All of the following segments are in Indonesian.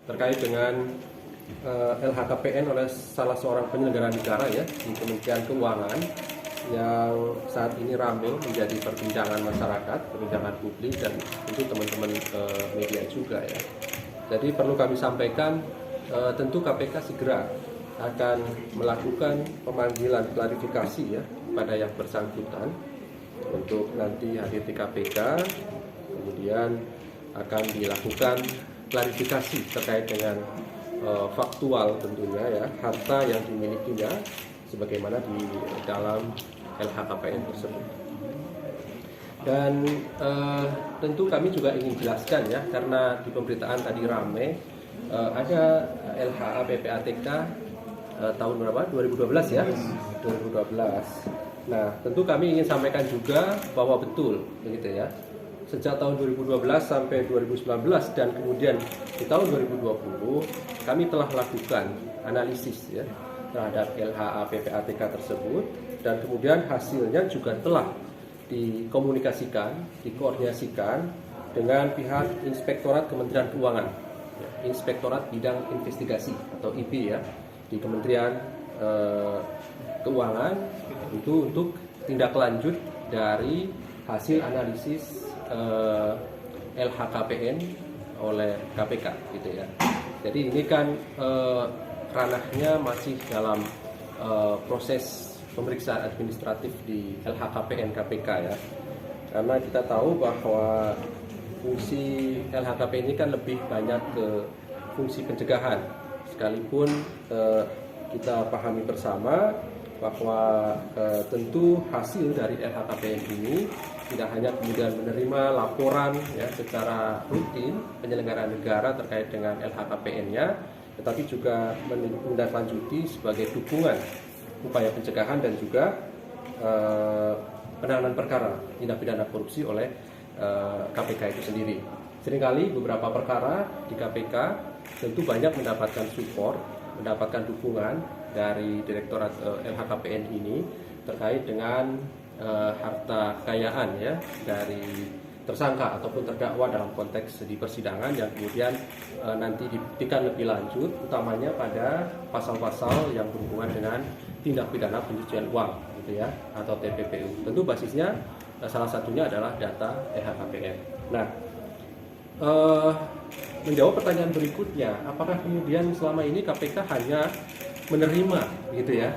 terkait dengan LHKPN oleh salah seorang penyelenggara negara ya di Kementerian Keuangan yang saat ini ramai menjadi perbincangan masyarakat, perbincangan publik dan tentu teman-teman media juga ya. Jadi perlu kami sampaikan tentu KPK segera akan melakukan pemanggilan klarifikasi ya pada yang bersangkutan untuk nanti hadir di KPK, kemudian akan dilakukan klarifikasi terkait dengan faktual tentunya ya, harta yang dimilikinya sebagaimana di dalam LHKPN tersebut. Dan tentu kami juga ingin jelaskan ya, karena di pemberitaan tadi ramai ada LHA PPATK tahun berapa? 2012 ya, 2012. Nah, tentu kami ingin sampaikan juga bahwa betul begitu ya. Sejak tahun 2012 sampai 2019 dan kemudian di tahun 2020 kami telah melakukan analisis ya terhadap LHA PPATK tersebut dan kemudian hasilnya juga telah dikomunikasikan, dikoordinasikan dengan pihak Inspektorat Kementerian Keuangan, ya, Inspektorat Bidang Investigasi atau IP ya di Kementerian Keuangan itu untuk tindak lanjut dari hasil analisis LHKPN oleh KPK gitu ya. Jadi ini kan ranahnya masih dalam proses pemeriksaan administratif di LHKPN KPK ya. Karena kita tahu bahwa fungsi LHKPN ini kan lebih banyak ke fungsi pencegahan. Sekalipun kita pahami bersama bahwa tentu hasil dari LHKPN ini tidak hanya kemudian menerima laporan ya secara rutin penyelenggara negara terkait dengan LHKPN-nya, tetapi juga menindaklanjuti sebagai dukungan upaya pencegahan dan juga penanganan perkara tindak pidana korupsi oleh KPK itu sendiri. Seringkali beberapa perkara di KPK tentu banyak mendapatkan support, mendapatkan dukungan dari Direktorat LHKPN ini terkait dengan harta kekayaan ya dari tersangka ataupun terdakwa dalam konteks di persidangan yang kemudian nanti dibuktikan lebih lanjut, utamanya pada pasal-pasal yang berhubungan dengan tindak pidana pencucian uang gitu ya atau TPPU. Tentu basisnya salah satunya adalah data LHKPN. Nah, menjawab pertanyaan berikutnya, apakah kemudian selama ini KPK hanya menerima gitu ya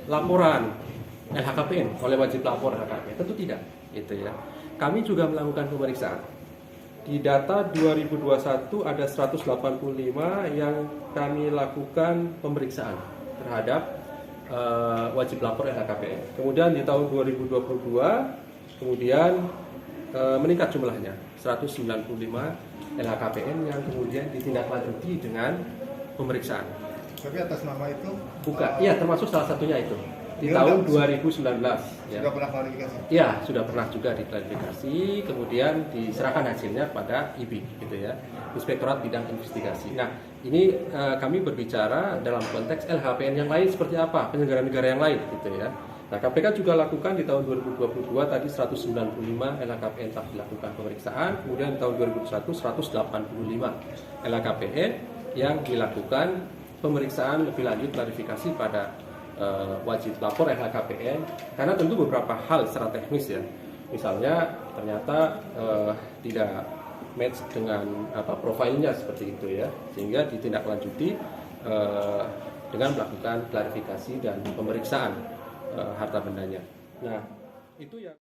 laporan LHKPN oleh wajib lapor LHKPN? Tentu tidak gitu ya. Kami juga melakukan pemeriksaan. Di data 2021 ada 185 yang kami lakukan pemeriksaan terhadap wajib lapor LHKPN. Kemudian di tahun 2022 kemudian meningkat jumlahnya 195 LHKPN yang kemudian ditindaklanjuti dengan pemeriksaan. Tapi atas nama itu? Bukan, iya termasuk salah satunya itu di tahun 2019. Ya. Sudah pernah klarifikasi? Iya, sudah pernah juga diklarifikasi, kemudian diserahkan hasilnya pada IBI, gitu ya, Inspektorat Bidang Investigasi. Nah, ini kami berbicara dalam konteks LHKPN yang lain seperti apa, penyelenggara negara yang lain, gitu ya. Nah, KPK juga lakukan di tahun 2022 tadi 195 LHKPN telah dilakukan pemeriksaan, kemudian di tahun 2021 185 LHKPN yang dilakukan pemeriksaan lebih lanjut klarifikasi pada wajib lapor LHKPN karena tentu beberapa hal secara teknis ya, misalnya ternyata tidak match dengan profilnya seperti itu ya, sehingga ditindaklanjuti dengan melakukan klarifikasi dan pemeriksaan harta bendanya. Nah, itu ya.